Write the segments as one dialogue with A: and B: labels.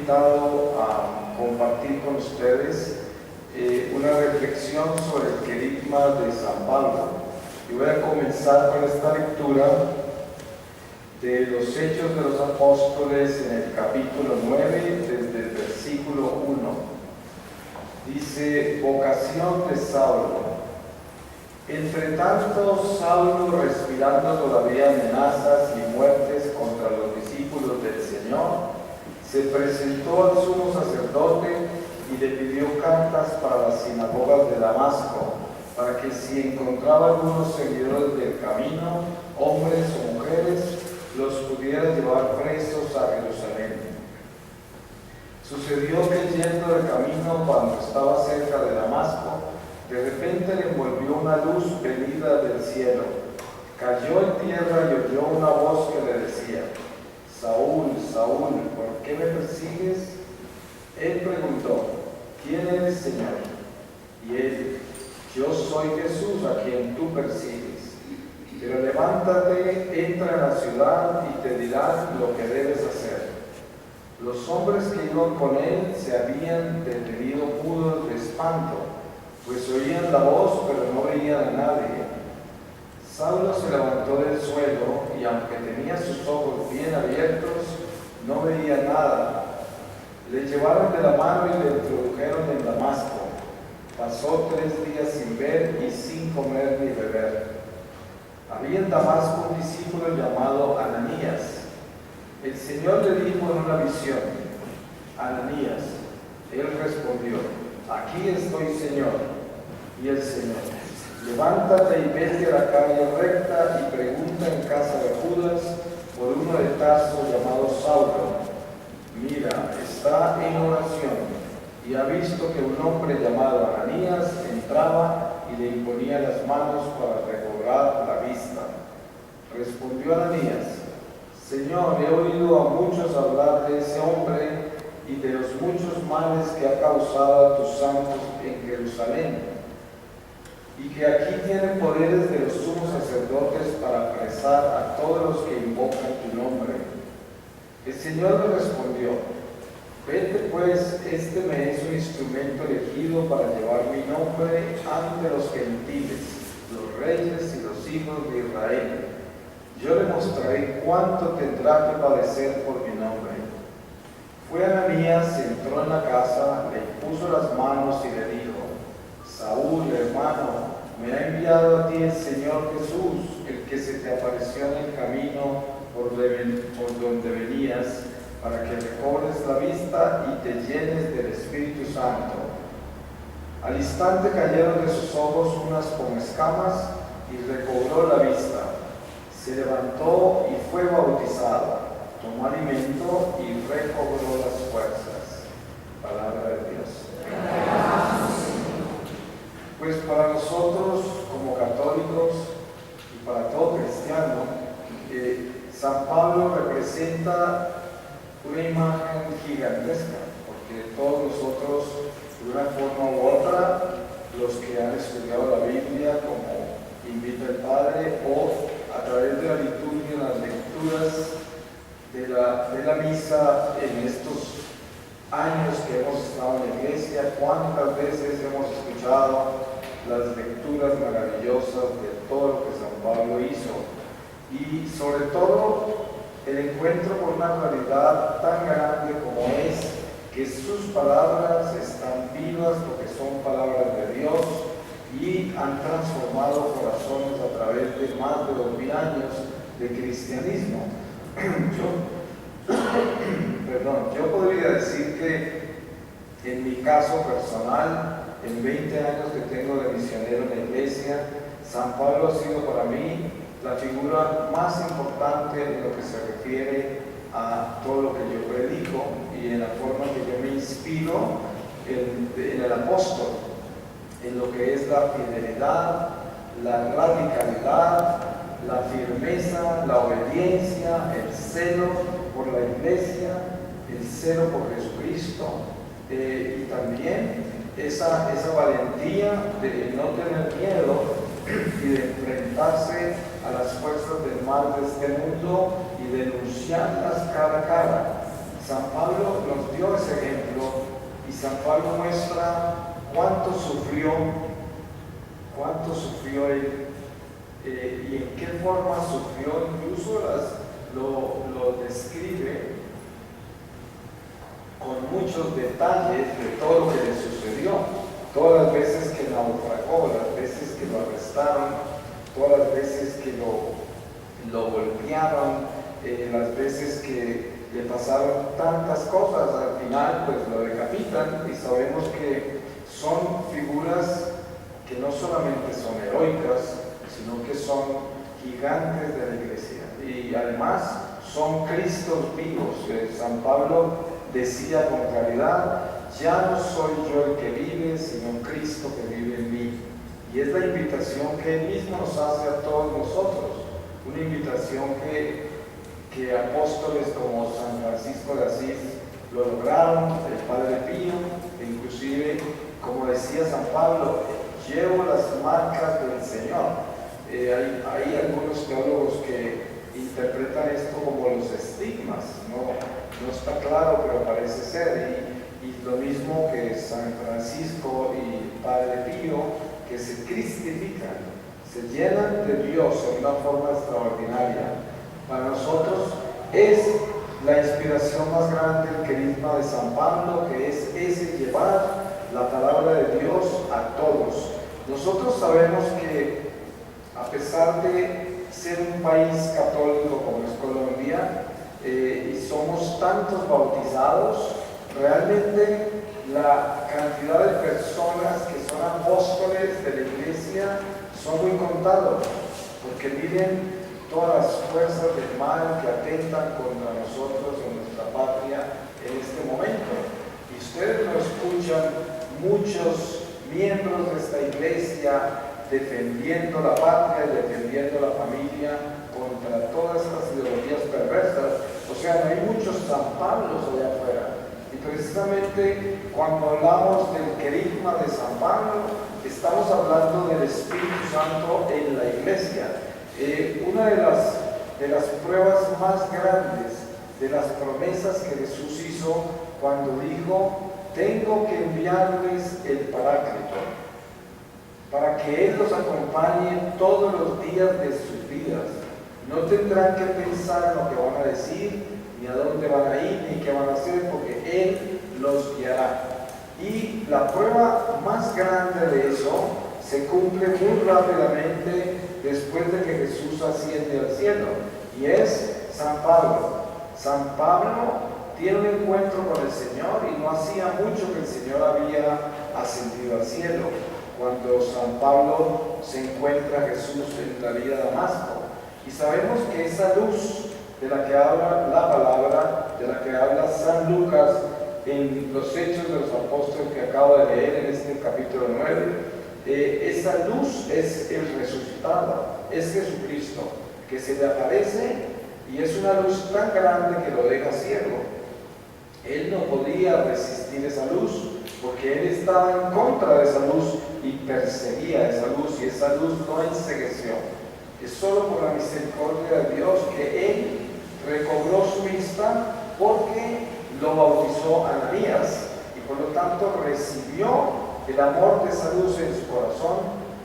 A: invitado a compartir con ustedes una reflexión sobre el querigma de San Pablo. Y voy a comenzar con esta lectura de los Hechos de los Apóstoles en el capítulo 9, desde el versículo 1. Dice: vocación de Saulo. Entre tanto, Saulo, respirando todavía amenazas y muertes contra los discípulos del Señor, se presentó al sumo sacerdote y le pidió cartas para las sinagogas de Damasco, para que si encontraba algunos seguidores del camino, hombres o mujeres, los pudiera llevar presos a Jerusalén. Sucedió que yendo de camino, cuando estaba cerca de Damasco, de repente le envolvió una luz venida del cielo. Cayó en tierra y oyó una voz que le decía: Saúl, Saúl, ¿por qué me persigues? Él preguntó: ¿quién eres, Señor? Y él: yo soy Jesús, a quien tú persigues. Pero levántate, entra en la ciudad y te dirán lo que debes hacer. Los hombres que iban con él se habían detenido mudos de espanto, pues oían la voz, pero no veían a nadie. Saulo se levantó del suelo y, aunque tenía sus ojos bien abiertos, no veía nada. Le llevaron de la mano y le introdujeron en Damasco. Pasó 3 días sin ver y sin comer ni beber. Había en Damasco un discípulo llamado Ananías. El Señor le dijo en una visión: Ananías. Él respondió: aquí estoy, Señor. Y el Señor: levántate y vete a la calle recta y pregunta en casa de Judas por uno de Tarso llamado Saulo. Mira, está en oración y ha visto que un hombre llamado Ananías entraba y le imponía las manos para recobrar la vista. Respondió Ananías: Señor, he oído a muchos hablar de ese hombre y de los muchos males que ha causado a tus santos en Jerusalén, y que aquí tiene poderes de los sumos sacerdotes para apresar a todos los que invocan tu nombre. El Señor le respondió: vete pues, este me es un instrumento elegido para llevar mi nombre ante los gentiles, los reyes y los hijos de Israel. Yo le mostraré cuánto tendrá que padecer por mi nombre. Fue Ananías, entró en la casa, le impuso las manos y le dijo: Saúl, hermano, me ha enviado a ti el Señor Jesús, el que se te apareció en el camino por donde venías, para que recobres la vista y te llenes del Espíritu Santo. Al instante cayeron de sus ojos unas como escamas y recobró la vista. Se levantó y fue bautizado, tomó alimento y recobró las fuerzas. Palabra de Dios. Pues para nosotros como católicos y para todo cristiano, San Pablo representa una imagen gigantesca, porque todos nosotros, de una forma u otra, los que han estudiado la Biblia, como invita el Padre, o a través de la liturgia, las lecturas de la misa en estos años que hemos estado en la iglesia, cuántas veces hemos escuchado las lecturas maravillosas de todo lo que San Pablo hizo, y sobre todo el encuentro con una realidad tan grande como es que sus palabras están vivas porque son palabras de Dios y han transformado corazones a través de más de 2000 años de cristianismo. Yo podría decir que en mi caso personal, en 20 años que tengo de misionero en la iglesia, San Pablo ha sido para mí la figura más importante en lo que se refiere a todo lo que yo predico y en la forma que yo me inspiro en el apóstol, en lo que es la fidelidad, la radicalidad, la firmeza, la obediencia, el celo por la iglesia, el celo por Jesucristo, y también esa valentía de no tener miedo y de enfrentarse a las fuerzas del mal de este mundo y denunciarlas cara a cara, San Pablo nos dio ese ejemplo y San Pablo muestra cuánto sufrió él y en qué forma sufrió, incluso lo describe con muchos detalles de todo lo que le sucedió, todas las veces que naufragó, las veces que lo arrestaron, todas las veces que lo golpearon, las veces que le pasaron tantas cosas. Al final pues lo decapitan y sabemos que son figuras que no solamente son heroicas, sino que son gigantes de la iglesia y además son Cristos vivos. San Pablo decía con claridad: ya no soy yo el que vive, sino Cristo que vive en mí. Y es la invitación que Él mismo nos hace a todos nosotros, una invitación que apóstoles como San Francisco de Asís lo lograron, el Padre Pío, e inclusive, como decía San Pablo, llevo las marcas del Señor. Hay algunos teólogos que interpretan esto como los estigmas, no está claro, pero parece ser, y lo mismo que San Francisco y Padre Pío, que se cristifican, se llenan de Dios en una forma extraordinaria. Para nosotros es la inspiración más grande el carisma de San Pablo, que es ese llevar la palabra de Dios a todos. Nosotros sabemos que a pesar de ser un país católico como es Colombia, y somos tantos bautizados, realmente la cantidad de personas que son apóstoles de la iglesia son muy contados, porque miren todas las fuerzas del mal que atentan contra nosotros en nuestra patria en este momento. Y ustedes lo escuchan, muchos miembros de esta iglesia defendiendo la patria, defendiendo la familia contra todas estas ideologías perversas. O sea, no hay muchos San Pablos allá afuera. Y precisamente cuando hablamos del querigma de San Pablo, estamos hablando del Espíritu Santo en la iglesia. Una de las pruebas más grandes de las promesas que Jesús hizo cuando dijo: tengo que enviarles el Paráclito para que Él los acompañe todos los días de sus vidas. No tendrán que pensar en lo que van a decir, ni a dónde van a ir, ni qué van a hacer, porque Él los guiará. Y la prueba más grande de eso se cumple muy rápidamente después de que Jesús asciende al cielo, y es San Pablo. San Pablo tiene un encuentro con el Señor y no hacía mucho que el Señor había ascendido al cielo, cuando San Pablo se encuentra a Jesús en la vía de Damasco. Y sabemos que esa luz de la que habla la palabra, de la que habla San Lucas en los Hechos de los Apóstoles que acabo de leer en este capítulo 9, esa luz es el resucitado, es Jesucristo, que se le aparece y es una luz tan grande que lo deja ciego. Él no podía resistir esa luz porque él estaba en contra de esa luz y perseguía esa luz, y esa luz no encegueció. Es solo por la misericordia de Dios que él recobró su vista, porque lo bautizó Ananías y por lo tanto recibió el amor de esa luz en su corazón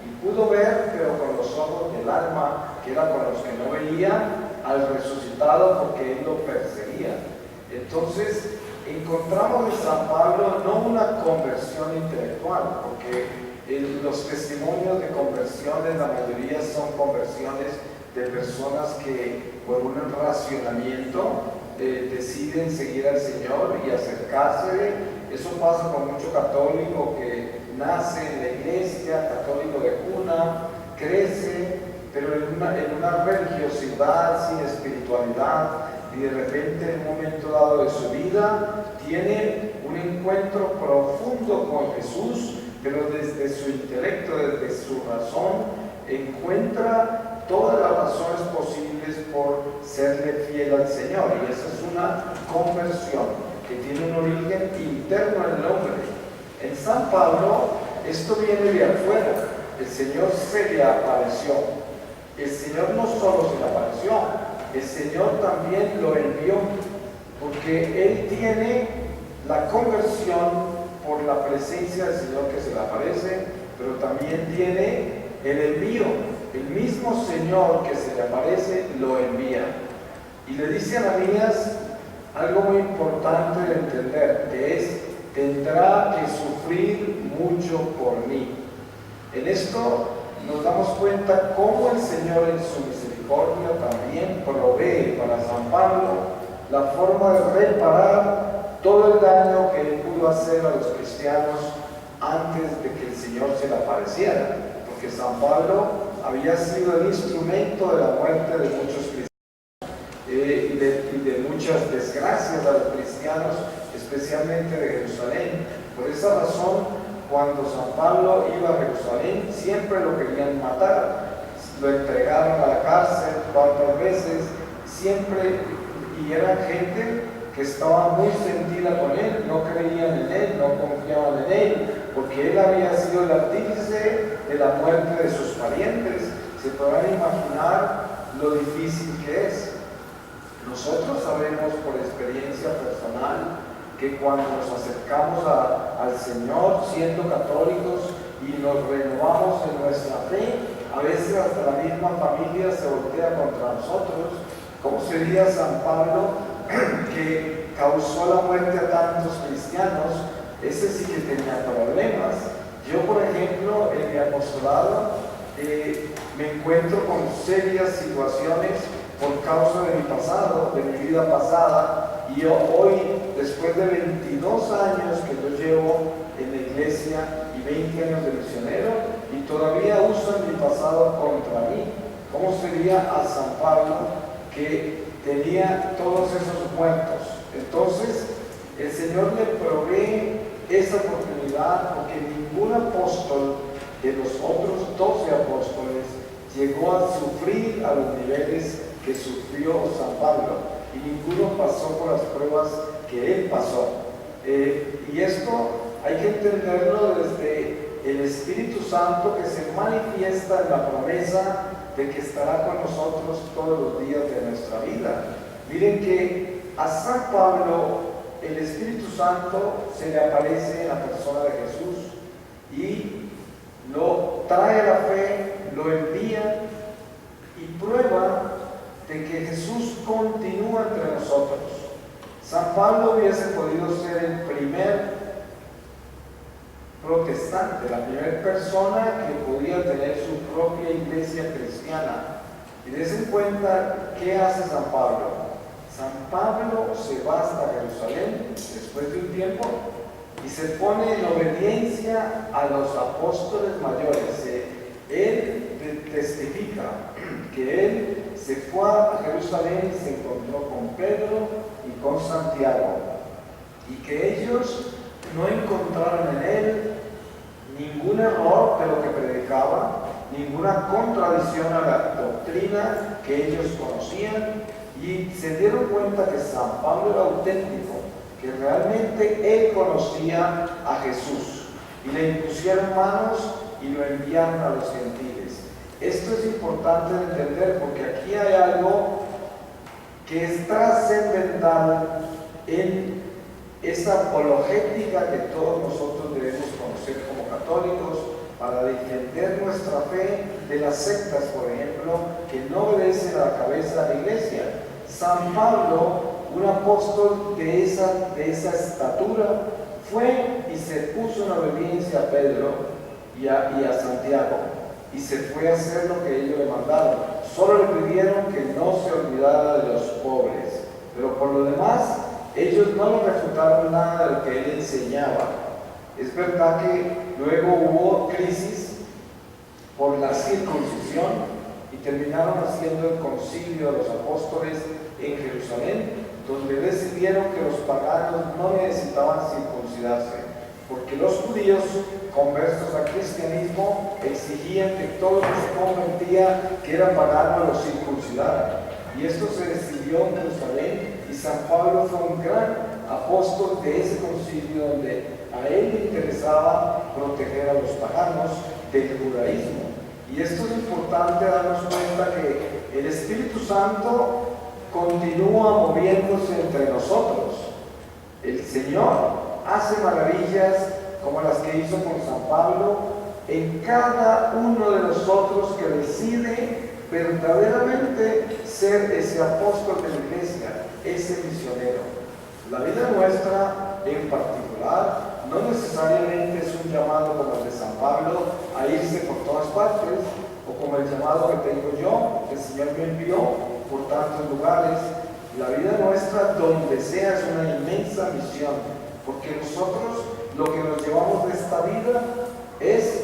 A: y pudo ver, pero con los ojos del alma, que era con los que no veía, al resucitado, porque él lo perseguía. Entonces encontramos en San Pablo no una conversión intelectual, porque los testimonios de conversiones, la mayoría son conversiones de personas que por un racionamiento deciden seguir al Señor y acercarse. Eso pasa con mucho católico que nace en la iglesia, católico de cuna, crece, pero en una religiosidad sin espiritualidad, y de repente en un momento dado de su vida tiene un encuentro profundo con Jesús, pero desde su intelecto, desde su razón, encuentra todas las razones posibles por serle fiel al Señor, y esa es una conversión que tiene un origen interno en el hombre. En San Pablo esto viene de afuera. El Señor se le apareció. El Señor no solo se le apareció, el Señor también lo envió. porque él tiene la conversión por la presencia del Señor que se le aparece, pero también tiene el envío. El mismo Señor que se le aparece lo envía. Y le dice a Ananías algo muy importante de entender, que es: tendrá que sufrir mucho por mí. En esto nos damos cuenta cómo el Señor en su misericordia también provee para San Pablo la forma de reparar todo el daño que él pudo hacer a los cristianos antes de que el Señor se le apareciera, porque San Pablo había sido el instrumento de la muerte de muchos cristianos y de muchas desgracias a los cristianos, especialmente de Jerusalén. Por esa razón, cuando San Pablo iba a Jerusalén, siempre lo querían matar. Lo entregaron a la cárcel cuantas veces, siempre, y eran gente que estaba muy sentida con él, no creían en él, no confiaban en él, porque él había sido el artífice de la muerte de sus parientes. Se podrán imaginar lo difícil que es. Nosotros sabemos por experiencia personal que cuando nos acercamos al Señor siendo católicos y nos renovamos en nuestra fe, a veces hasta la misma familia se voltea contra nosotros. ¿Cómo sería San Pablo, que causó la muerte a tantos cristianos? Ese sí que tenía problemas. Yo, por ejemplo, en mi apostolado me encuentro con serias situaciones por causa de mi pasado, de mi vida pasada, y yo hoy, después de 22 años que yo llevo en la iglesia y 20 años de misionero, y todavía usan mi pasado contra mí. ¿Cómo sería a San Pablo, que tenía todos esos muertos? Entonces, el Señor le provee esa oportunidad, porque ningún apóstol de los otros 12 apóstoles llegó a sufrir a los niveles que sufrió San Pablo, y ninguno pasó por las pruebas que él pasó. Y esto hay que entenderlo desde el Espíritu Santo, que se manifiesta en la promesa de que estará con nosotros todos los días de nuestra vida. Miren que a San Pablo el Espíritu Santo se le aparece en la persona de Jesús y lo trae a la fe, lo envía y prueba de que Jesús continúa entre nosotros. San Pablo hubiese podido ser el primer protestante, la primera persona que podía tener su propia iglesia cristiana. Y des en cuenta qué hace San Pablo. San Pablo se va hasta Jerusalén después de un tiempo y se pone en obediencia a los apóstoles mayores. Él testifica que él se fue a Jerusalén y se encontró con Pedro y con Santiago, y que ellos no encontraron en él ningún error de lo que predicaba, ninguna contradicción a la doctrina que ellos conocían, y se dieron cuenta que San Pablo era auténtico, que realmente él conocía a Jesús, y le impusieron manos y lo enviaron a los gentiles. Esto es importante de entender, porque aquí hay algo que es trascendental en esa apologética que todos nosotros debemos conocer como católicos para defender nuestra fe de las sectas, por ejemplo, que no obedecen a la cabeza de la iglesia. San Pablo, un apóstol de esa estatura, fue y se puso en obediencia a Pedro y a Santiago, y se fue a hacer lo que ellos le mandaron. Solo le pidieron que no se olvidara de los pobres, pero por lo demás ellos no le refutaron nada de lo que él enseñaba. Es verdad que luego hubo crisis por la circuncisión y terminaron haciendo el concilio de los apóstoles en Jerusalén, donde decidieron que los paganos no necesitaban circuncidarse, porque los judíos conversos al cristianismo exigían que todo el que se convertía, que era pagano, los circuncidaran. Y esto se decidió en Jerusalén, y San Pablo fue un gran apóstol de ese concilio, donde a él le interesaba proteger a los paganos del judaísmo. Y esto es importante darnos cuenta, que el Espíritu Santo continúa moviéndose entre nosotros. El Señor hace maravillas como las que hizo con San Pablo en cada uno de nosotros que decide verdaderamente ser ese apóstol de la iglesia, ese misionero. La vida nuestra en particular no necesariamente es un llamado como el de San Pablo a irse por todas partes, o como el llamado que tengo yo, que el Señor me envió por tantos lugares. La vida nuestra, donde sea, es una inmensa misión, porque nosotros lo que nos llevamos de esta vida es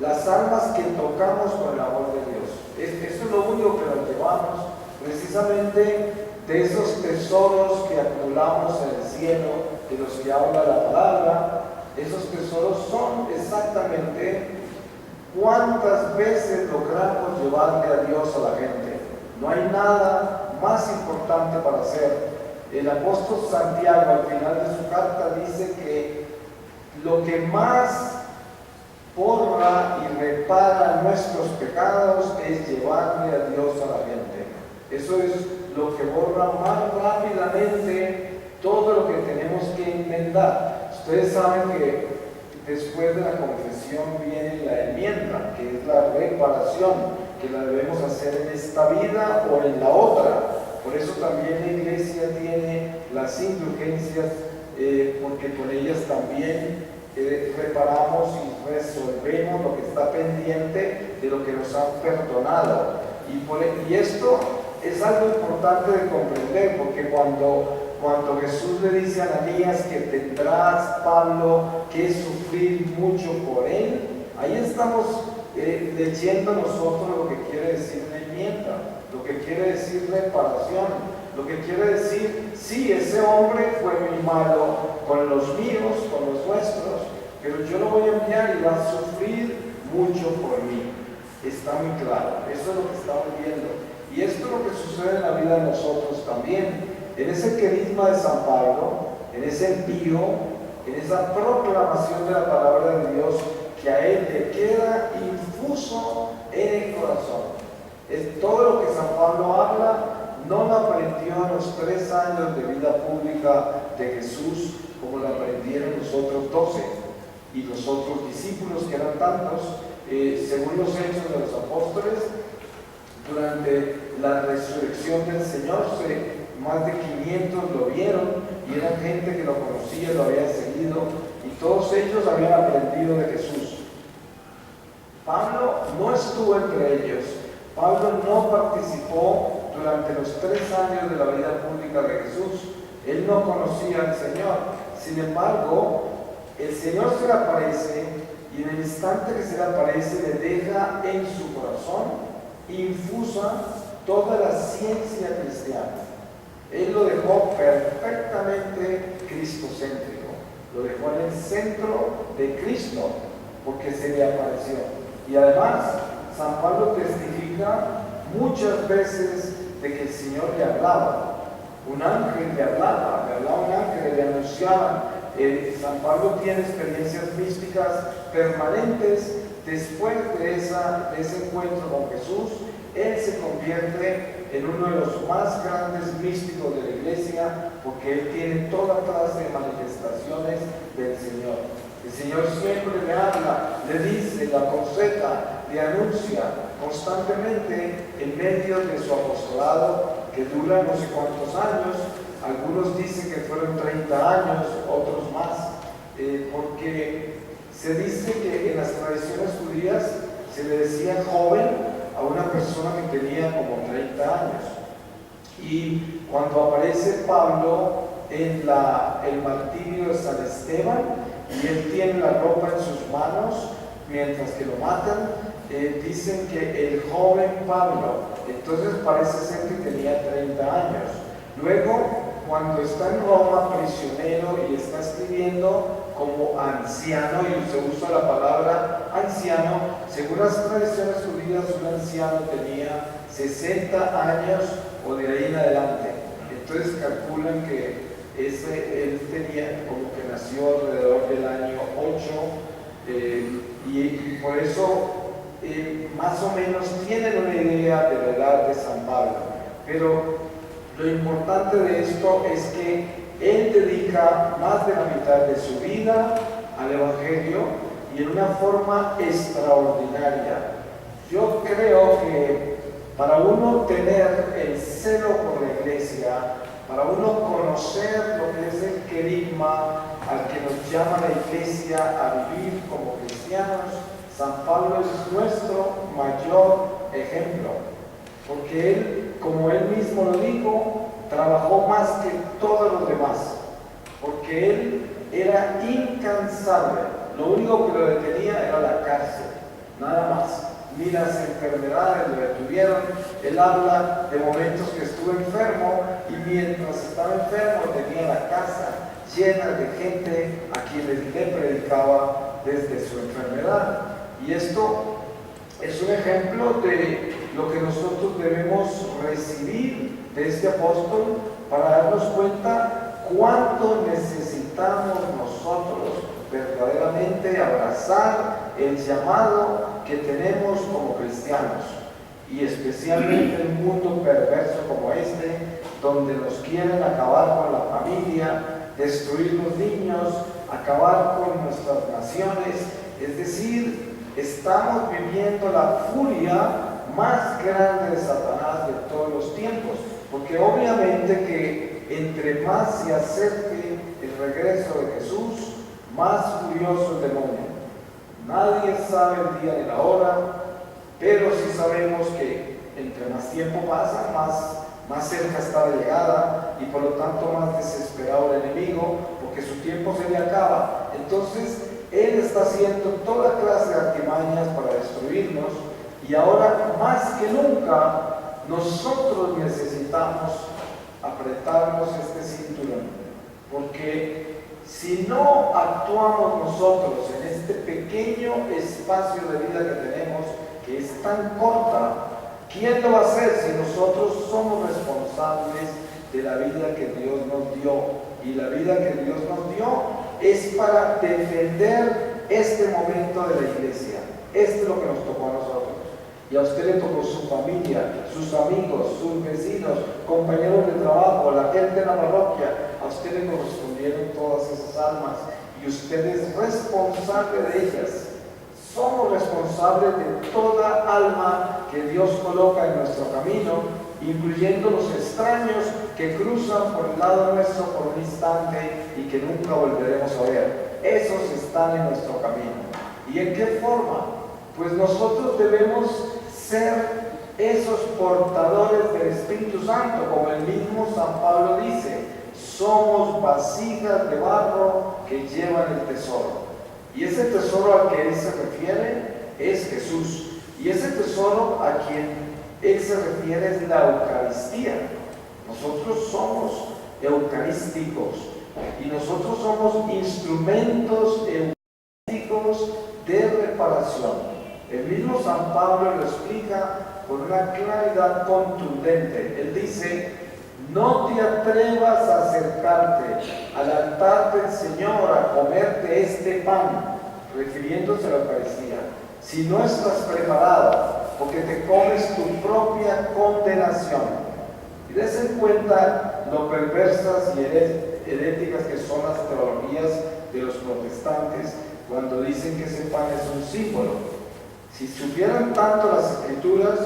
A: las almas que tocamos con el amor de Dios. Eso es lo único que nos llevamos, precisamente de esos tesoros que acumulamos en el cielo, de los que habla la palabra. Esos tesoros son exactamente cuántas veces logramos llevarle a Dios a la gente. No hay nada más importante para hacer. El apóstol Santiago al final de su carta dice que lo que más borra y repara nuestros pecados es llevarle a Dios a la gente. Eso es lo que borra más rápidamente todo lo que tenemos que enmendar. Ustedes saben que después de la confesión viene la enmienda, que es la reparación, que la debemos hacer en esta vida o en la otra. Por eso también la iglesia tiene las indulgencias, porque con ellas también reparamos y resolvemos lo que está pendiente de lo que nos han perdonado. Y esto es algo importante de comprender, porque cuando Jesús le dice a Ananías que tendrás, Pablo, que sufrir mucho por él, ahí estamos leyendo nosotros lo que quiere decir una enmienda, lo que quiere decir reparación, lo que quiere decir, sí, ese hombre fue muy malo con los míos, con los nuestros, pero yo lo voy a enviar y va a sufrir mucho por mí. Está muy claro, eso es lo que estamos viendo. Y esto es lo que sucede en la vida de nosotros también. En ese querigma de San Pablo, en ese envío, en esa proclamación de la palabra de Dios, que a él le queda infuso en el corazón. Es todo lo que San Pablo habla, no lo aprendió en los 3 años de vida pública de Jesús, como lo aprendieron los otros 12 y los otros discípulos, que eran tantos. Según los hechos de los apóstoles, durante la resurrección del Señor, más de 500 lo vieron, y eran gente que lo conocía, lo había seguido, y todos ellos habían aprendido de Jesús. Pablo no estuvo entre ellos. Pablo no participó durante los 3 años de la vida pública de Jesús. Él no conocía al Señor. Sin embargo, el Señor se le aparece, y en el instante que se le aparece le deja en su corazón infusa toda la ciencia cristiana. Él lo dejó perfectamente cristocéntrico, lo dejó en el centro de Cristo, porque se le apareció. Y además, San Pablo testifica muchas veces de que el Señor le hablaba. Un ángel le hablaba un ángel, le anunciaba. San Pablo tiene experiencias místicas permanentes. Después de ese encuentro con Jesús, él se convierte en uno de los más grandes místicos de la iglesia, porque él tiene toda clase de manifestaciones del Señor. El Señor siempre le habla, le dice, le aconseja, le anuncia constantemente en medio de su apostolado, que dura no sé cuántos años. Algunos dicen que fueron 30 años, otros más, porque se dice que en las tradiciones judías se le decía joven a una persona que tenía como 30 años. Y cuando aparece Pablo en el martirio de San Esteban, y él tiene la ropa en sus manos mientras que lo matan, dicen que el joven Pablo, entonces parece ser que tenía 30 años. Luego, cuando está en Roma prisionero y está escribiendo como anciano, y se usa la palabra anciano, según las tradiciones judías, un anciano tenía 60 años o de ahí en adelante. Entonces calculan que él tenía como que nació alrededor del año 8, y por eso más o menos tienen una idea de la edad de San Pablo. Pero Lo importante de esto es que él dedica más de la mitad de su vida al Evangelio y en una forma extraordinaria. Yo creo que para uno tener el celo por la iglesia, para uno conocer lo que es el querigma al que nos llama la iglesia a vivir como cristianos, San Pablo es nuestro mayor ejemplo, porque él, como él mismo lo dijo, trabajó más que todos los demás, porque él era incansable. Lo único que lo detenía era la cárcel, nada más. Ni las enfermedades lo detuvieron. Él habla de momentos que estuvo enfermo y mientras estaba enfermo tenía la casa llena de gente a quienes le predicaba desde su enfermedad. Y esto es un ejemplo de lo que nosotros debemos recibir de este apóstol para darnos cuenta cuánto necesitamos nosotros verdaderamente abrazar el llamado que tenemos como cristianos, y especialmente en un mundo perverso como este, donde nos quieren acabar con la familia, destruir los niños, acabar con nuestras naciones. Es decir, estamos viviendo la furia más grande de Satanás de todos los tiempos, porque obviamente que entre más se acerque el regreso de Jesús, más furioso el demonio. Nadie sabe el día ni la hora, pero sí sabemos que entre más tiempo pasa, más cerca está la llegada y por lo tanto más desesperado el enemigo, porque su tiempo se le acaba. Entonces, él está haciendo toda clase de artimañas para destruirnos, y ahora más que nunca nosotros necesitamos apretarnos este cinturón, porque si no actuamos nosotros en este pequeño espacio de vida que tenemos, que es tan corta, ¿quién lo va a hacer si nosotros somos responsables de la vida que Dios nos dio? Y la vida que Dios nos dio es para defender este momento de la iglesia. Esto es lo que nos tocó a nosotros. Y a usted le tocó su familia, sus amigos, sus vecinos, compañeros de trabajo, la gente de la parroquia. A usted le correspondieron todas esas almas y usted es responsable de ellas. Somos responsables de toda alma que Dios coloca en nuestro camino, incluyendo los extraños que cruzan por el lado nuestro por un instante y que nunca volveremos a ver. Esos están en nuestro camino. ¿Y en qué forma? Pues nosotros debemos ser esos portadores del Espíritu Santo, como el mismo San Pablo dice: somos vasijas de barro que llevan el tesoro. Y ese tesoro al que él se refiere es Jesús. Y ese tesoro a quien él se refiere es la Eucaristía. Nosotros somos eucarísticos y nosotros somos instrumentos eucarísticos de reparación. El mismo San Pablo lo explica con una claridad contundente. Él dice: no te atrevas a acercarte al altar del Señor a comerte este pan, refiriéndose a la Eucaristía, si no estás preparado, porque te comes tu propia condenación. Y des en cuenta lo perversas y heréticas que son las teologías de los protestantes cuando dicen que ese pan es un símbolo. Si supieran tanto las Escrituras,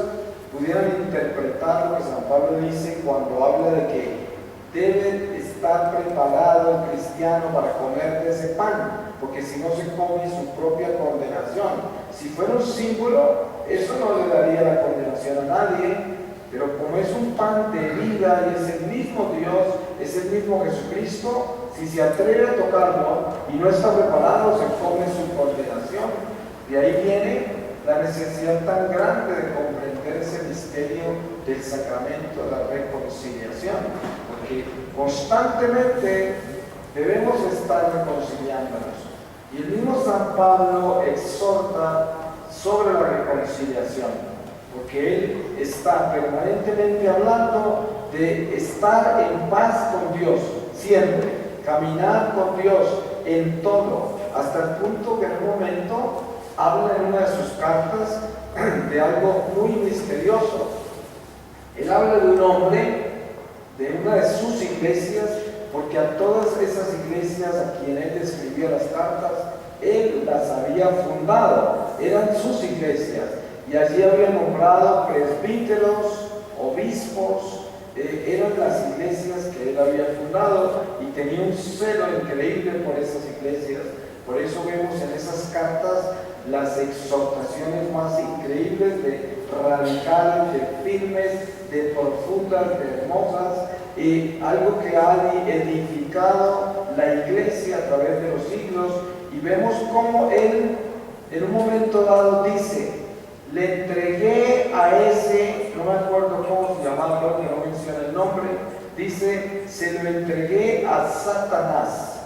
A: pudieran interpretar lo que San Pablo dice cuando habla de que debe estar preparado el cristiano para comer de ese pan, porque si no se come su propia condenación. Si fuera un símbolo, eso no le daría la condenación a nadie, pero como es un pan de vida y es el mismo Dios, es el mismo Jesucristo, si se atreve a tocarlo y no está preparado, se come su condenación. De ahí viene la necesidad tan grande de comprender ese misterio del sacramento de la reconciliación, porque constantemente debemos estar reconciliándonos. Y el mismo San Pablo exhorta sobre la reconciliación, porque él está permanentemente hablando de estar en paz con Dios, siempre, caminar con Dios en todo, hasta el punto que en un momento habla en una de sus cartas de algo muy misterioso. Él habla de un hombre, de una de sus iglesias, porque a todas esas iglesias a quien él escribía las cartas, él las había fundado, eran sus iglesias, y allí había nombrado presbíteros, obispos, eran las iglesias que él había fundado, y tenía un celo increíble por esas iglesias. Por eso vemos en esas cartas las exhortaciones más increíbles, de radicales, de firmes, de profundas, de hermosas, algo que ha edificado la iglesia a través de los siglos. Y vemos cómo él en un momento dado dice: le entregué a ese, no me acuerdo cómo se llamaba, creo que no menciona el nombre, dice, se lo entregué a Satanás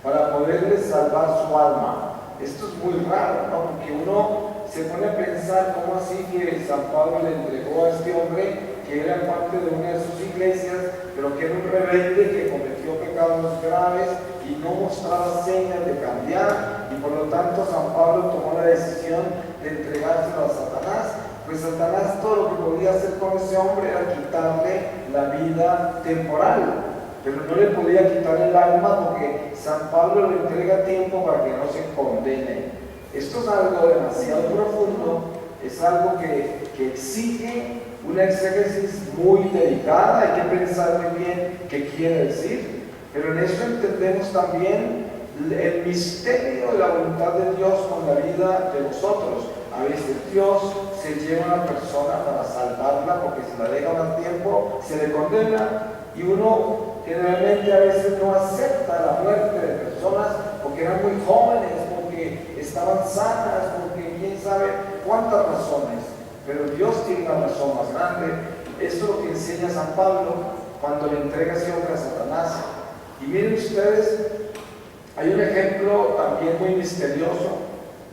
A: para poderle salvar su alma. Esto es muy raro, ¿no? Porque uno se pone a pensar cómo así que San Pablo le entregó a este hombre que era parte de una de sus iglesias, pero que era un rebelde que cometió pecados graves y no mostraba señas de cambiar, y por lo tanto San Pablo tomó la decisión de entregárselo a Satanás. Pues Satanás todo lo que podía hacer con ese hombre era quitarle la vida temporal, pero no le podía quitar el alma, porque San Pablo le entrega tiempo para que no se condene. Esto es algo demasiado profundo, es algo que exige una exégesis muy delicada, hay que pensar muy bien qué quiere decir, pero en eso entendemos también el misterio de la voluntad de Dios con la vida de nosotros. A veces Dios se lleva a una persona para salvarla, porque si la deja más tiempo se le condena, y uno generalmente a veces no acepta la muerte de personas porque eran muy jóvenes, porque estaban sanas, porque quién sabe cuántas razones, pero Dios tiene una razón más grande. Esto es lo que enseña San Pablo cuando le entrega ese hombre a Satanás. Y miren ustedes, hay un ejemplo también muy misterioso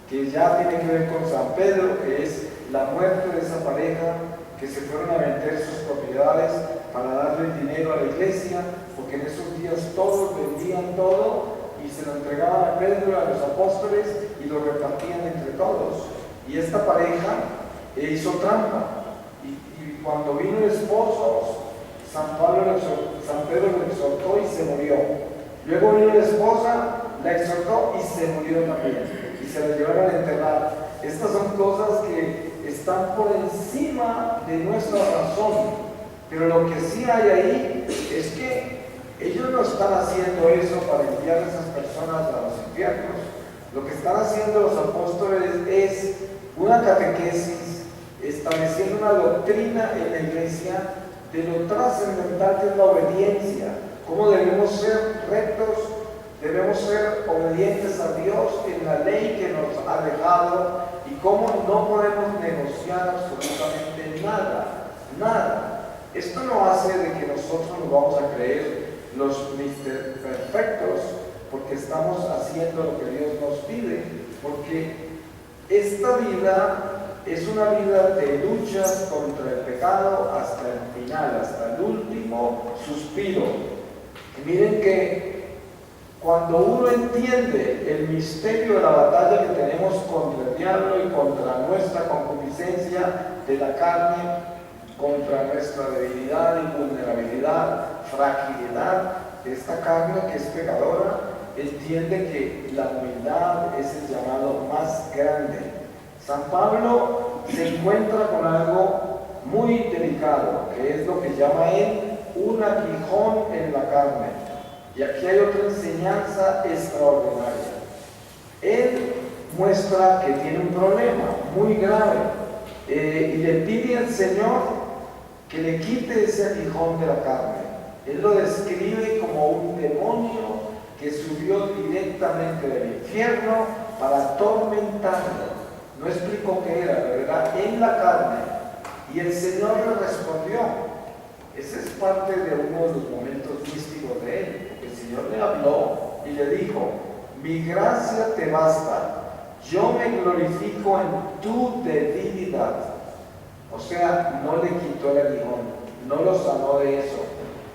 A: que ya tiene que ver con San Pedro, que es la muerte de esa pareja que se fueron a vender sus propiedades para darle dinero a la iglesia, porque en esos días todos vendían todo y se lo entregaban a Pedro y a los apóstoles y lo repartían entre todos. Y esta pareja hizo trampa, y cuando vino el esposo, San Pedro lo exhortó y se murió. Luego vino la esposa, la exhortó y se murió también, y se la llevaron a enterrar. Estas son cosas que están por encima de nuestra razón, pero lo que sí hay ahí es que ellos no están haciendo eso para enviar a esas personas a los infiernos. Lo que están haciendo los apóstoles es una catequesis, estableciendo una doctrina en la iglesia de lo trascendental que es la obediencia, cómo debemos ser rectos, debemos ser obedientes a Dios en la ley que nos ha dejado, y cómo no podemos negociar absolutamente nada. Esto no hace de que nosotros nos vamos a creer los perfectos porque estamos haciendo lo que Dios nos pide, porque esta vida es una vida de luchas contra el pecado hasta el final, hasta el último suspiro. Y miren que cuando uno entiende el misterio de la batalla que tenemos contra el diablo y contra nuestra concupiscencia de la carne, contra nuestra debilidad y vulnerabilidad, fragilidad de esta carne que es pecadora, entiende que la humildad es el llamado más grande. San Pablo se encuentra con algo muy delicado, que es lo que llama él un aguijón en la carne. Y aquí hay otra enseñanza extraordinaria. Él muestra que tiene un problema muy grave, y le pide al Señor que le quite ese aguijón de la carne. Él lo describe como un demonio que subió directamente del infierno para atormentarlo. No explicó qué era, pero era en la carne. Y el Señor le respondió. Ese es parte de uno de los momentos místicos de él. El Señor le habló y le dijo: mi gracia te basta, yo me glorifico en tu debilidad. O sea, no le quitó el aguijón, no lo sanó de eso.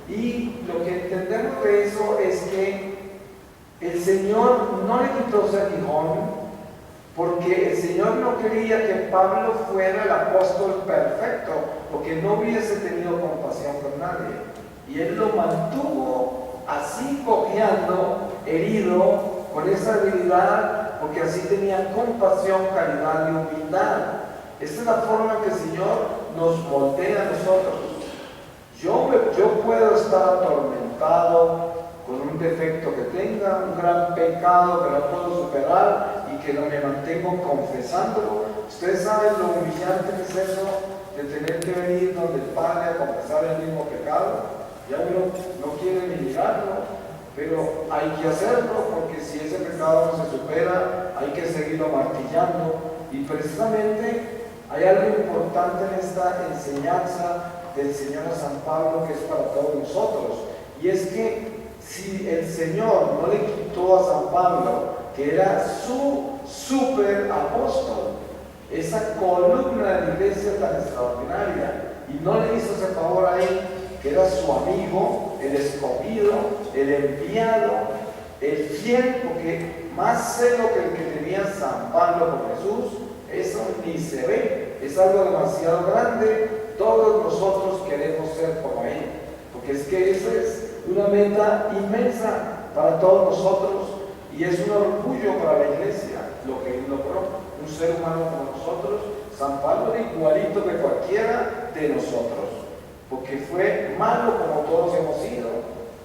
A: Y lo que entendemos de eso es que el Señor no le quitó ese aguijón porque el Señor no quería que Pablo fuera el apóstol perfecto, porque no hubiese tenido compasión con nadie. y él lo mantuvo así, cojeando, herido, con esa debilidad, porque así tenía compasión, caridad y humildad. Esta es la forma en que el Señor nos moldea a nosotros. Yo puedo estar atormentado con un defecto que tenga, un gran pecado que no puedo superar y que no me mantengo confesándolo. Ustedes saben lo humillante que es eso, de tener que venir donde el Padre a confesar el mismo pecado. Ya uno no quiere ni mirarlo, pero hay que hacerlo, porque si ese pecado no se supera, hay que seguirlo martillando. Y precisamente hay algo importante en esta enseñanza del Señor a San Pablo, que es para todos nosotros, y es que si el Señor no le quitó a San Pablo, que era su super apóstol, esa columna de la iglesia tan extraordinaria, y no le hizo ese favor a él, que era su amigo, el escogido, el enviado, el fiel, porque más celo que el que tenía San Pablo por Jesús, eso ni se ve, es algo demasiado grande. Todos nosotros queremos ser como él, porque es que eso es una meta inmensa para todos nosotros, y es un orgullo para la iglesia lo que él logró. Un ser humano como nosotros, San Pablo era igualito que cualquiera de nosotros, porque fue malo como todos hemos sido,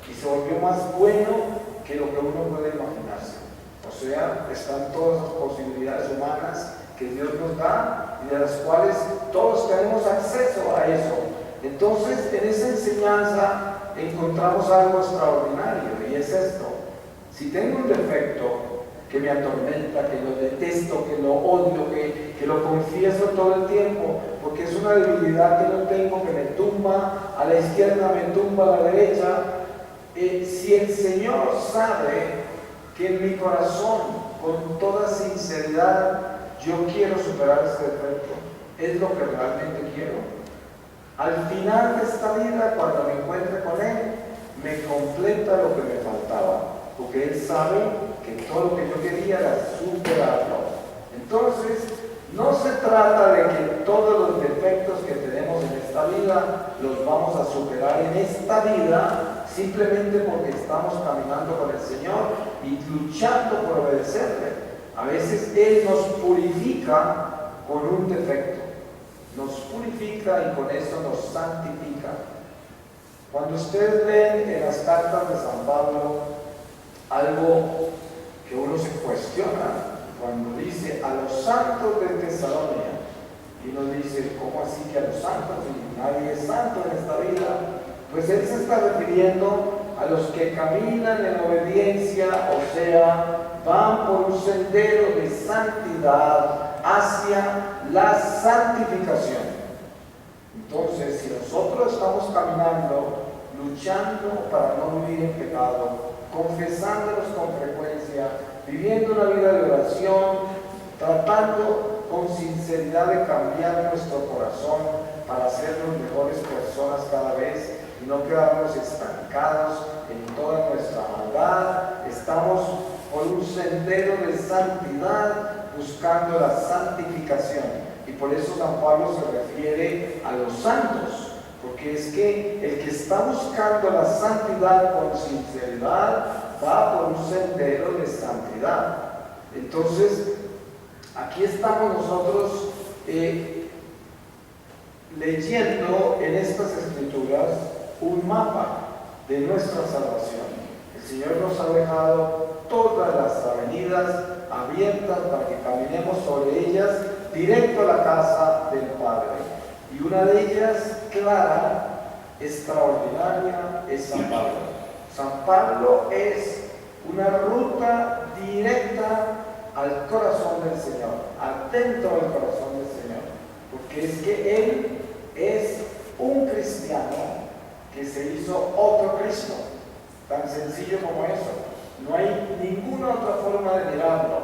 A: y se volvió más bueno que lo que uno puede imaginarse. O sea, están todas las posibilidades humanas que Dios nos da y de las cuales todos tenemos acceso a eso. Entonces, en esa enseñanza encontramos algo extraordinario, y es esto: si tengo un defecto que me atormenta, que lo detesto, que lo odio, que lo confieso todo el tiempo, porque es una debilidad que no tengo, que me tumba a la izquierda, me tumba a la derecha, si el Señor sabe que en mi corazón, con toda sinceridad, yo quiero superar este defecto, es lo que realmente quiero, al final de esta vida, cuando me encuentre con Él, me completa lo que me faltaba, porque Él sabe que todo lo que yo quería era superarlo. Entonces, no se trata de que todos los defectos que tenemos en esta vida los vamos a superar en esta vida, simplemente porque estamos caminando con el Señor y luchando por obedecerle. A veces Él nos purifica con un defecto, nos purifica y con eso nos santifica. Cuando ustedes ven en las cartas de San Pablo algo que uno se cuestiona, cuando dice a los santos de Tesalónica, y uno dice, ¿cómo así que a los santos? Y nadie es santo en esta vida. Pues él se está refiriendo a los que caminan en obediencia, o sea, van por un sendero de santidad hacia la santificación. Entonces, si nosotros estamos caminando, luchando para no vivir en pecado, confesándonos con frecuencia, viviendo una vida de oración, tratando con sinceridad de cambiar nuestro corazón para sernos mejores personas cada vez y no quedarnos estancados en toda nuestra maldad, estamos por un sendero de santidad buscando la santificación. Y por eso San Pablo se refiere a los santos, porque es que el que está buscando la santidad con sinceridad va por un sendero de santidad. Entonces, aquí estamos nosotros leyendo en estas escrituras un mapa de nuestra salvación. El Señor nos ha dejado todas las avenidas abiertas para que caminemos sobre ellas directo a la casa del Padre. Y una de ellas, clara, extraordinaria, es San Pablo. San Pablo es una ruta directa al corazón del Señor, adentro del corazón del Señor, porque es que Él es un cristiano que se hizo otro Cristo, tan sencillo como eso. No hay ninguna otra forma de mirarlo,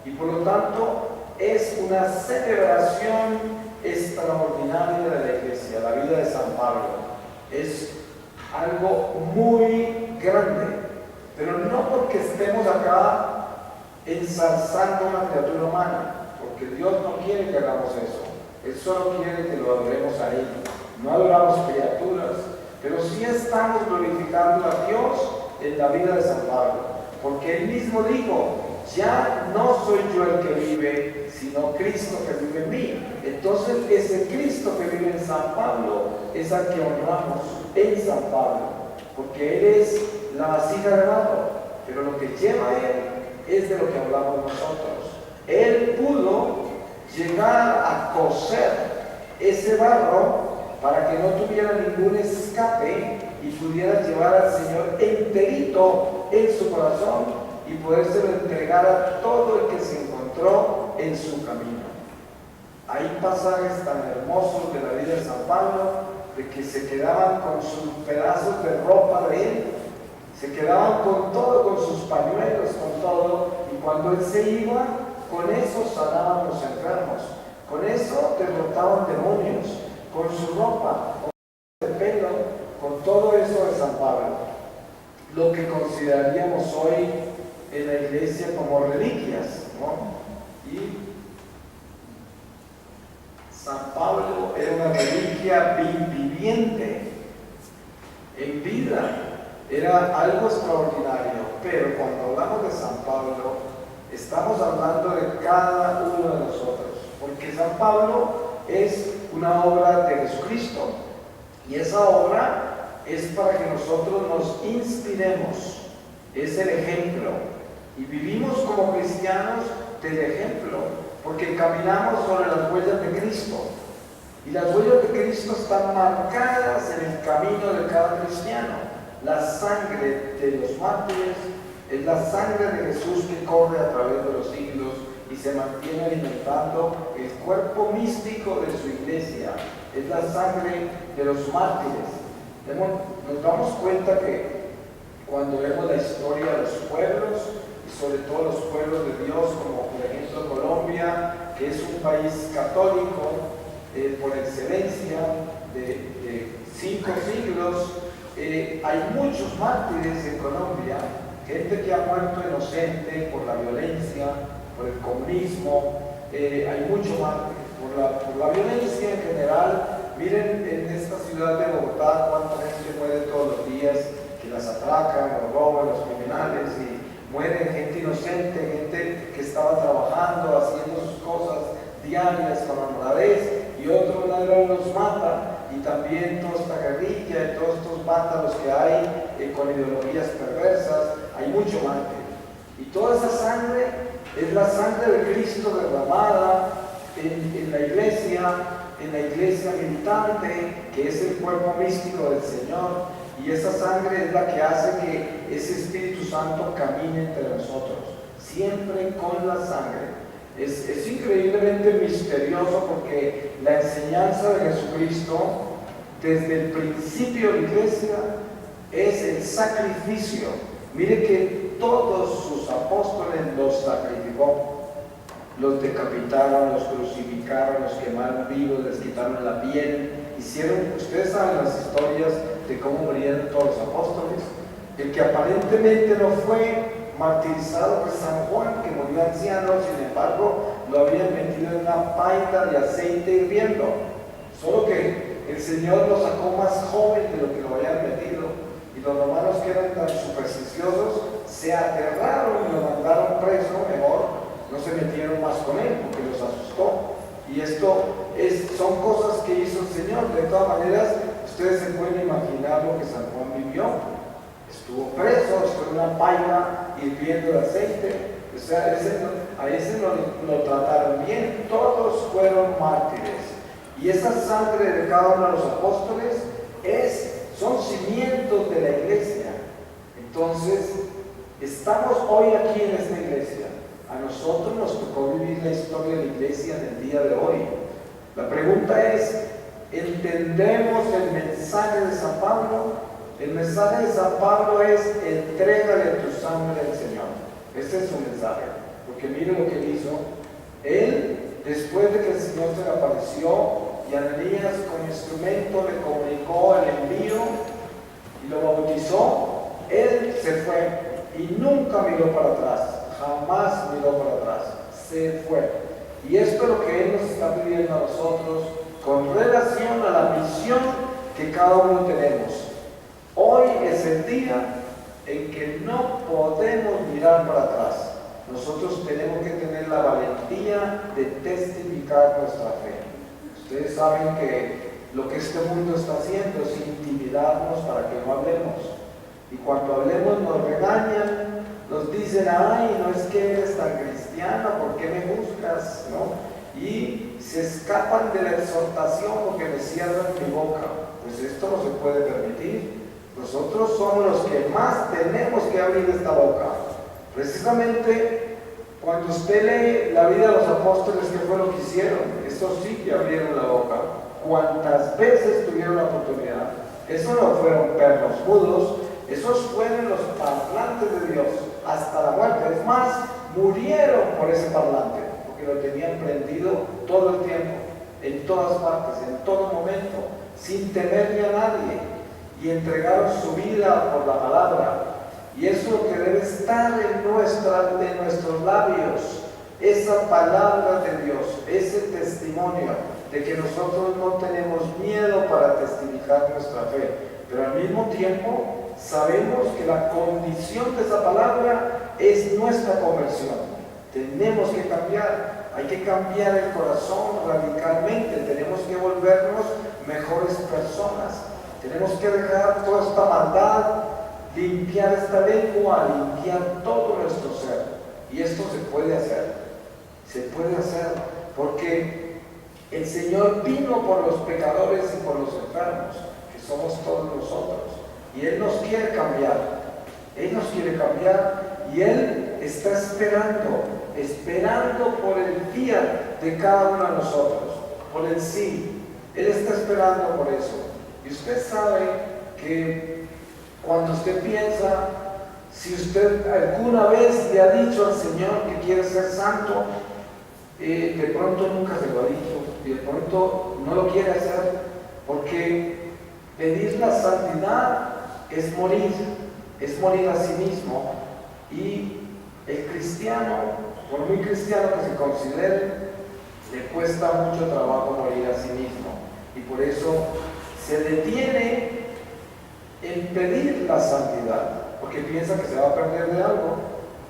A: y por lo tanto es una celebración extraordinaria de la Iglesia. La vida de San Pablo es algo muy grande, pero no porque estemos acá ensalzando a una criatura humana, porque Dios no quiere que hagamos eso. Él solo quiere que lo adoremos a Él. No adoramos criaturas, pero sí estamos glorificando a Dios en la vida de San Pablo, porque él mismo dijo, ya no soy yo el que vive, sino Cristo que vive en mí. Entonces ese Cristo que vive en San Pablo es al que honramos en San Pablo, porque él es la vasija de barro, pero lo que lleva a él es de lo que hablamos nosotros. Él pudo llegar a coser ese barro para que no tuviera ningún escape y pudiera llevar al Señor enterito en su corazón y podérselo entregar a todo el que se encontró en su camino. Hay pasajes tan hermosos de la vida de San Pablo, de que se quedaban con sus pedazos de ropa de él, se quedaban con todo, con sus pañuelos, con todo, y cuando él se iba, con eso sanaban los enfermos, con eso derrotaban demonios, con su ropa, con el pelo, con todo eso de San Pablo, lo que consideraríamos hoy en la iglesia como reliquias, ¿no? Y San Pablo era una reliquia viviente, en vida, era algo extraordinario, pero cuando hablamos de San Pablo, estamos hablando de cada uno de nosotros, porque San Pablo es una obra de Jesucristo, y esa obra es para que nosotros nos inspiremos, es el ejemplo, y vivimos como cristianos del ejemplo, porque caminamos sobre las huellas de Cristo, y las huellas de Cristo están marcadas en el camino de cada cristiano. La sangre de los mártires es la sangre de Jesús que corre a través de los siglos y se mantiene alimentando el cuerpo místico de su iglesia. Es la sangre de los mártires. Nos damos cuenta que cuando vemos la historia de los pueblos, y sobre todo los pueblos de Dios, como por ejemplo Colombia, que es un país católico por excelencia de 5 siglos, hay muchos mártires en Colombia, gente que ha muerto inocente por la violencia, por el comunismo, hay mucho mártir por la violencia en general. Miren en esta ciudad de Bogotá cuánta gente muere todos los días, que las atracan, los roban, los criminales, y muere gente inocente, gente que estaba trabajando, haciendo sus cosas diarias con honradez, y otro ladrón los mata. Y también toda esta guerrilla y todos estos vándalos que hay con ideologías perversas, hay mucho mártir. Y toda esa sangre es la sangre de Cristo derramada en la iglesia militante, que es el cuerpo místico del Señor, y esa sangre es la que hace que ese Espíritu Santo camine entre nosotros, siempre con la sangre. Es increíblemente misterioso, porque la enseñanza de Jesucristo desde el principio de la iglesia es el sacrificio. Mire que todos sus apóstoles los sacrificó, los decapitaron, los crucificaron, los quemaron vivos, les quitaron la piel, ustedes saben las historias de cómo murieron todos los apóstoles. El que aparentemente no fue martirizado fue San Juan, que murió anciano, sin embargo lo habían metido en una paila de aceite hirviendo, solo que el Señor lo sacó más joven de lo que lo habían metido, y los romanos, que eran tan supersticiosos, se aterraron y lo mandaron preso. Mejor no se metieron más con él porque los asustó. Y esto son cosas que hizo el Señor. De todas maneras, ustedes se pueden imaginar lo que San Juan vivió. Estuvo preso, estuvo en una paila hirviendo de aceite. O sea, a ese lo trataron bien. Todos fueron mártires. Y esa sangre de cada uno de los apóstoles son cimientos de la iglesia. Entonces, estamos hoy aquí en esta iglesia. A nosotros nos tocó vivir la historia de la iglesia en el día de hoy. La pregunta es, ¿entendemos el mensaje de San Pablo? El mensaje de San Pablo es: entrégale tu sangre al Señor. Ese es su mensaje. Porque mire lo que él hizo. Él, después de que el Señor se le apareció y Ananías con instrumento le comunicó el envío y lo bautizó, él se fue y nunca miró para atrás. Jamás miró para atrás, se fue. Y esto es lo que Él nos está pidiendo a nosotros con relación a la misión que cada uno tenemos. Hoy es el día en que no podemos mirar para atrás. Nosotros tenemos que tener la valentía de testificar nuestra fe. Ustedes saben que lo que este mundo está haciendo es intimidarnos para que no hablemos. Y cuando hablemos nos regañan, nos dicen, ay, no es que eres tan cristiano, ¿por qué me juzgas? ¿No? Y se escapan de la exhortación porque me cierran mi boca. Pues esto no se puede permitir. Nosotros somos los que más tenemos que abrir esta boca. Precisamente cuando usted lee la vida de los apóstoles, ¿qué fue lo que hicieron? Estos sí que abrieron la boca. ¿Cuántas veces tuvieron la oportunidad? Esos no fueron perros mudos, esos fueron los parlantes de Dios hasta la muerte. Es más, murieron por ese parlante, porque lo tenían prendido todo el tiempo, en todas partes, en todo momento, sin temerle a nadie. Y entregaron su vida por la palabra. Y eso es lo que debe estar en nuestros labios, esa palabra de Dios, ese testimonio de que nosotros no tenemos miedo para testificar nuestra fe, pero al mismo tiempo sabemos que la condición de esa palabra es nuestra conversión. Tenemos que cambiar, hay que cambiar el corazón radicalmente, tenemos que volvernos mejores personas. Tenemos que dejar toda esta maldad, limpiar esta lengua, limpiar todo nuestro ser. Y esto se puede hacer porque el Señor vino por los pecadores y por los enfermos, que somos todos nosotros. Y Él nos quiere cambiar, y Él está esperando por el fiat de cada uno de nosotros, por el sí. Él está esperando por eso. Y usted sabe que cuando usted piensa, si usted alguna vez le ha dicho al Señor que quiere ser santo, de pronto nunca se lo ha dicho, y de pronto no lo quiere hacer, porque pedir la santidad es morir a sí mismo. Y el cristiano, por muy cristiano que se considere, le cuesta mucho trabajo morir a sí mismo. Y por eso se detiene en pedir la santidad, porque piensa que se va a perder de algo.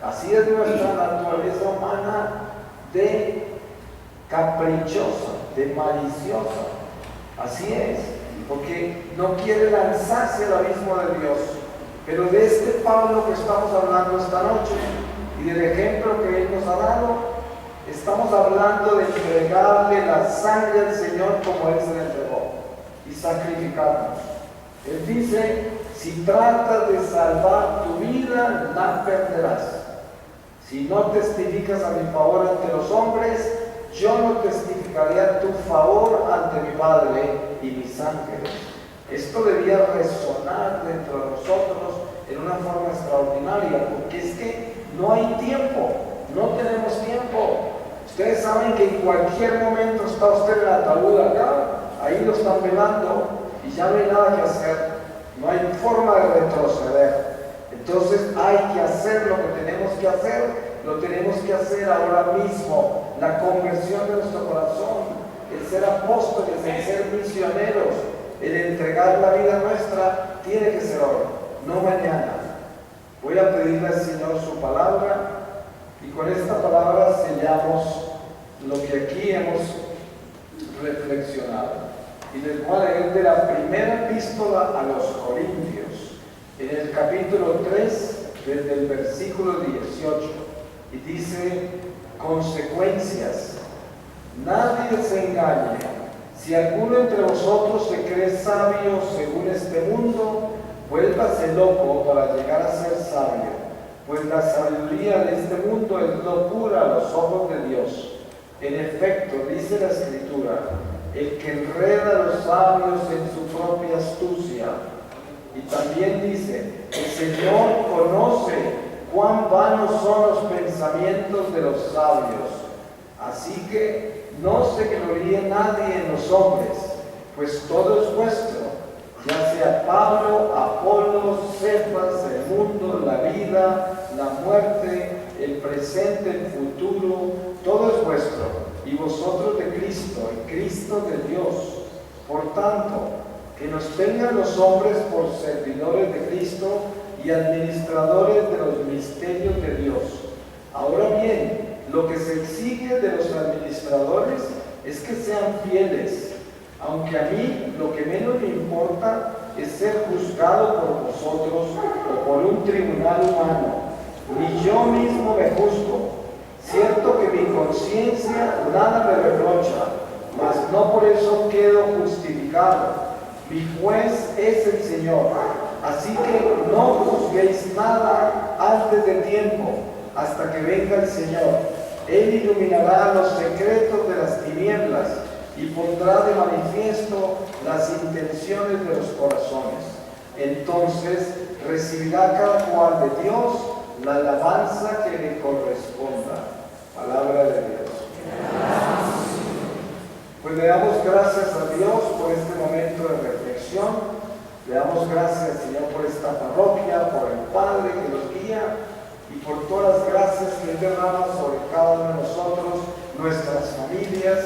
A: Así es nuestra naturaleza humana de caprichosa, de maliciosa. Así es, porque no quiere lanzarse al abismo de Dios. Pero de este Pablo que estamos hablando esta noche y del ejemplo que Él nos ha dado, estamos hablando de entregarle la sangre al Señor como Él se la entregó y sacrificarnos. Él dice, si tratas de salvar tu vida, la perderás. Si no testificas a mi favor ante los hombres, yo no testificaré a tu favor ante mi Padre y mis ángeles. Esto debía resonar dentro de nosotros en una forma extraordinaria, porque es que no hay tiempo, no tenemos tiempo. Ustedes saben que en cualquier momento está usted en el ataúd acá, ahí lo están velando y ya no hay nada que hacer, no hay forma de retroceder. Entonces hay que hacer lo que tenemos que hacer, lo tenemos que hacer ahora mismo. La conversión de nuestro corazón, el ser apóstoles, el ser misioneros, el entregar la vida nuestra, tiene que ser hoy, no mañana. Voy a pedirle al Señor su palabra, y con esta palabra sellamos lo que aquí hemos reflexionado. Y les voy a leer de la primera epístola a los Corintios, en el capítulo 3, desde el versículo 18, y dice: consecuencias, nadie se engañe. Si alguno entre vosotros se cree sabio según este mundo, vuélvase loco para llegar a ser sabio, pues la sabiduría de este mundo es locura a los ojos de Dios. En efecto, dice la Escritura, el que enreda a los sabios en su propia astucia. Y también dice, el Señor conoce cuán vanos son los pensamientos de los sabios. Así que no se gloríe nadie en los hombres, pues todo es vuestro, ya sea Pablo, Apolo, Cefas, el mundo, la vida, la muerte, el presente, el futuro, todo es vuestro, y vosotros de Cristo, y Cristo de Dios. Por tanto, que nos tengan los hombres por servidores de Cristo y administradores de los misterios de Dios. Ahora bien, lo que se exige de los administradores es que sean fieles, aunque a mí lo que menos me importa es ser juzgado por vosotros o por un tribunal humano. Ni yo mismo me juzgo. Cierto que mi conciencia nada me reprocha, mas no por eso quedo justificado. Mi juez es el Señor, así que no juzguéis nada antes de tiempo, hasta que venga el Señor. Él iluminará los secretos de las tinieblas y pondrá de manifiesto las intenciones de los corazones. Entonces recibirá cada cual de Dios la alabanza que le corresponda. Palabra de Dios. Pues le damos gracias a Dios por este momento de reflexión. Le damos gracias, Señor, por esta parroquia, por el Padre que nos guía y por todas las gracias que Él derrama sobre cada uno de nosotros, nuestras familias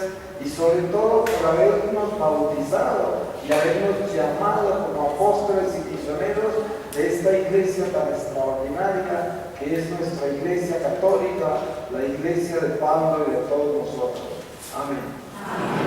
A: y sobre todo por habernos bautizado y habernos llamado como apóstoles y misioneros de esta iglesia tan extraordinaria que es nuestra iglesia católica, la iglesia de Pablo y de todos nosotros. Amén.
B: Amén.